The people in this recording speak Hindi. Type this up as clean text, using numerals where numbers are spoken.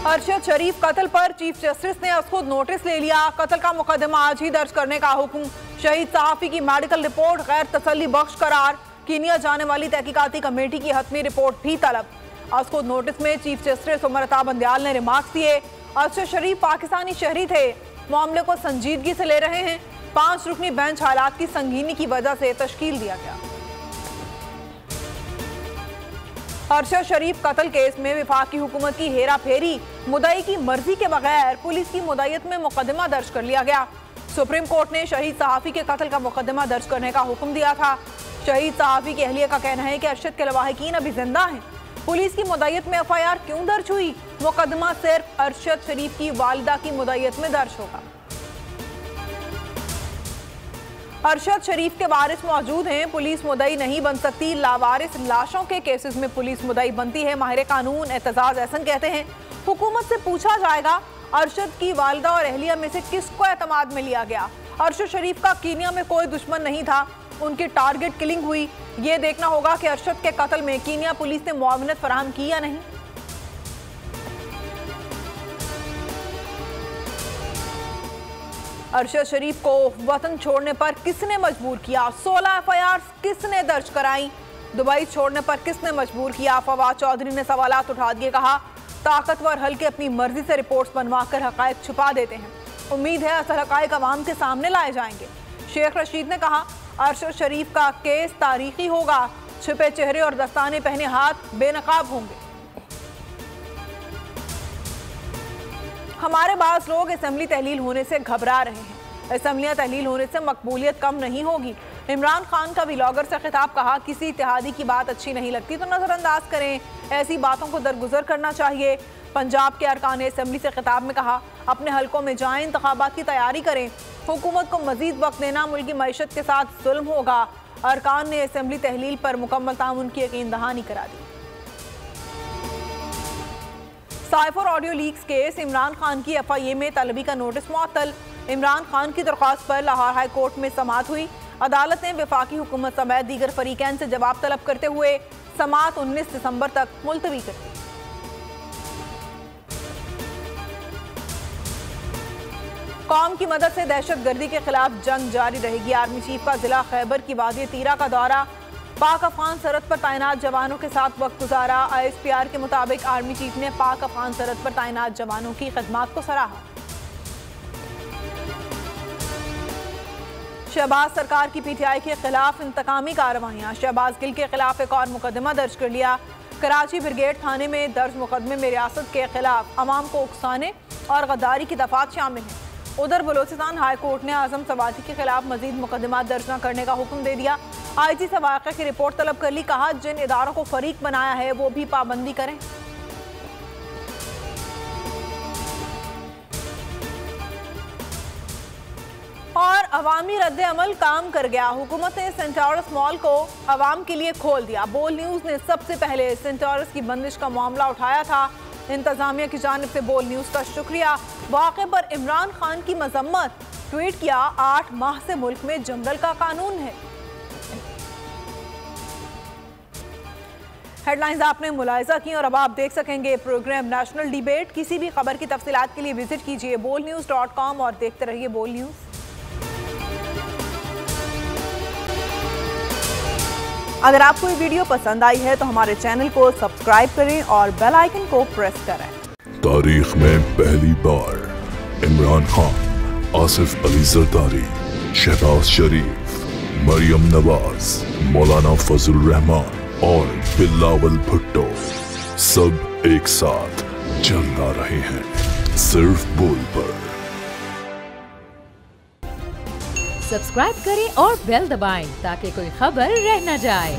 अरशद शरीफ कत्ल पर चीफ जस्टिस ने खुद नोटिस ले लिया। कत्ल का मुकदमा आज ही दर्ज करने का हुक्म। शहीद सहाफी की मेडिकल रिपोर्ट गैर तसल्ली बख्श करार। कीनिया जाने वाली तहकीकाती कमेटी की हतमी रिपोर्ट भी तलब। आज खुद नोटिस में चीफ जस्टिस उमर अता बंदयाल ने रिमार्क्स दिए। अरशद शरीफ पाकिस्तानी शहरी थे, मामले को संजीदगी से ले रहे हैं। 5 रुकनी बेंच हालात की संगीनी की वजह से तश्कील दिया गया। अरशद शरीफ कत्ल केस में विफाकी हुकूमत की हेरा फेरी, मुद्दई की मर्जी के बगैर पुलिस की मुद्दईयत में मुकदमा दर्ज कर लिया गया। सुप्रीम कोर्ट ने शहीद सहाफी के कत्ल का मुकदमा दर्ज करने का हुक्म दिया था। शहीद सहाफी की अहलिया का कहना है कि अरशद के लवाहिकीन अभी जिंदा हैं। पुलिस की मुद्दईयत में FIR क्यों दर्ज हुई? मुकदमा सिर्फ अरशद शरीफ की वालिदा की मुद्दईयत में दर्ज होगा। अरशद शरीफ के वारिस मौजूद हैं, पुलिस मुद्दई नहीं बन सकती। लावारिस लाशों के केसेस में पुलिस मुद्दई बनती है। माहिर कानून एतजाज एहसन कहते हैं हुकूमत से पूछा जाएगा अरशद की वालिदा और अहलिया में से किसको एतमाद में लिया गया। अरशद शरीफ का कीनिया में कोई दुश्मन नहीं था, उनकी टारगेट किलिंग हुई। ये देखना होगा कि अरशद के कत्ल में कीनिया पुलिस ने मुआवनत फराहम की या नहीं। अरशद शरीफ को वतन छोड़ने पर किसने मजबूर किया? 16 FIR किसने दर्ज कराई? दुबई छोड़ने पर किसने मजबूर किया? फवाद चौधरी ने सवालात उठा दिए। कहा ताकतवर हल्के अपनी मर्जी से रिपोर्ट्स बनवा कर हकायक छुपा देते हैं। उम्मीद है असल हकायक अवाम के सामने लाए जाएंगे। शेख रशीद ने कहा अरशद शरीफ का केस तारीखी होगा। छिपे चेहरे और दस्ताने पहने हाथ बेनकाब होंगे। हमारे पास लोग असेंबली तहलील होने से घबरा रहे हैं। असेंबलियां तहलील होने से मकबूलियत कम नहीं होगी। इमरान खान का व्लॉगर से खिताब। कहा किसी इत्तेहादी की बात अच्छी नहीं लगती तो नज़रअंदाज करें, ऐसी बातों को दरगुजर करना चाहिए। पंजाब के अरकान असेंबली से खिताब में कहा अपने हलकों में जाएं, इंतखाबात की तैयारी करें। हुकूमत को मजीद वक्त देना मुल्क की मईशत के साथ जुल्म होगा। अरकान ने असेंबली तहलील पर मुकम्मल ताउन की यकीन दहानी करा दी। Cipher audio leaks case, Imran Khan की FIA में तलबी का नोटिस मुअत्तल। इमरान खान की दरख्वास्त पर लाहौर हाई कोर्ट में समाअत हुई। अदालत ने वफाकी हुकूमत समेत दीगर फरीकैन से जवाब तलब करते हुए समाअत 19 दिसंबर तक मुलतवी कर दी। कौम की मदद से दहशतगर्दी के खिलाफ जंग जारी रहेगी। आर्मी चीफ का जिला खैबर की वादी तीरा का दौरा। पाक अफगान सरहद पर तैनात जवानों के साथ वक्त गुजारा। ISPR के मुताबिक आर्मी चीफ ने पाक अफगान सरहद पर तैनात जवानों की खदमात को सराहा। शहबाज सरकार की PTI के खिलाफ इंतकामी कार्रवाइयां। शहबाज गिल के खिलाफ एक और मुकदमा दर्ज कर लिया। कराची ब्रिगेड थाने में दर्ज मुकदमे में रियासत के खिलाफ अवाम को उकसाने और गद्दारी की दफात शामिल हैं। उधर बलोचिस्तान हाई कोर्ट ने आजम सवाती के खिलाफ मजीद मुकदमा दर्ज न करने का हुक्म दे दिया। IG से वाक़या की रिपोर्ट तलब कर ली। कहा जिन इदारों को फरीक बनाया है वो भी पाबंदी करें। और अवामी रद्द अमल काम कर गया। हुकूमत ने सेंटोरस मॉल को अवाम के लिए खोल दिया। बोल न्यूज़ ने सबसे पहले सेंटोरस की बंदिश का मामला उठाया था। इंतजामिया की जानिब से बोल न्यूज़ का शुक्रिया। वाक़े पर इमरान खान की मजम्मत। ट्वीट किया 8 माह से मुल्क में जंगल का कानून है। हेडलाइंस आपने मुलाहिजा की और अब आप देख सकेंगे प्रोग्राम नेशनल डिबेट। किसी भी खबर की तफसीलात के लिए विजिट कीजिए bolnews.com और देखते रहिए बोल न्यूज़। अगर आपको ये वीडियो पसंद आई है तो हमारे चैनल को सब्सक्राइब करें और बेल आइकन को प्रेस करें। तारीख में पहली बार इमरान खान, आसिफ अली जरदारी, शहबाज शरीफ, मरियम नवाज, मौलाना फजल रहमान और बिलावल भुट्टो सब एक साथ चल रहे हैं सिर्फ बोल पर। सब्सक्राइब करें और बेल दबाएं ताकि कोई खबर रह न जाए।